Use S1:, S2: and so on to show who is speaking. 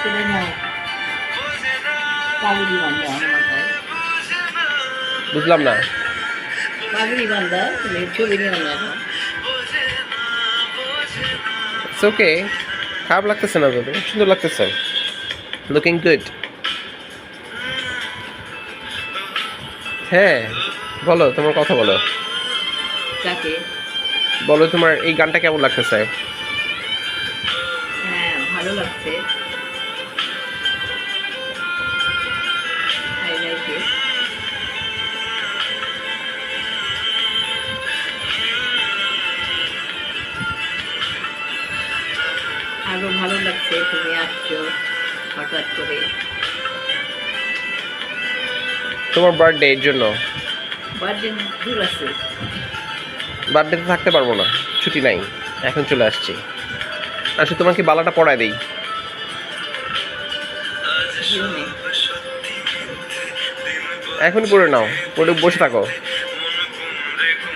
S1: শুনে না পাগড়ি বান্ধা আমার মাথায়।
S2: বুঝলাম না।
S1: পাগড়ি বান্ধা তুমি ছবি নিও না এখন।
S2: ইটস ওকে, খারাপ লাগতেছে না তো, সুন্দর লাগতেছে, লুকিং গুড। হ্যাঁ বলো, তোমার কথা বলো,
S1: তাকে
S2: বলো তোমার এই গানটা কেমন লাগতেছে।
S1: হ্যাঁ ভালো লাগছে। I like it. আরো ভালো লাগছে তুমি আসছো হঠাৎ করে।
S2: তোমার বার্থডে এর জন্য।
S1: বার্থডে দূর আছে।
S2: বার্থডেতে থাকতে পারবো না, ছুটি নাই, এখন চলে আসছি। আসলে তোমাকে বালাটা পরায় দেই।
S1: জীবনে
S2: এখনই পরে নাও, পরে বসে থাকো।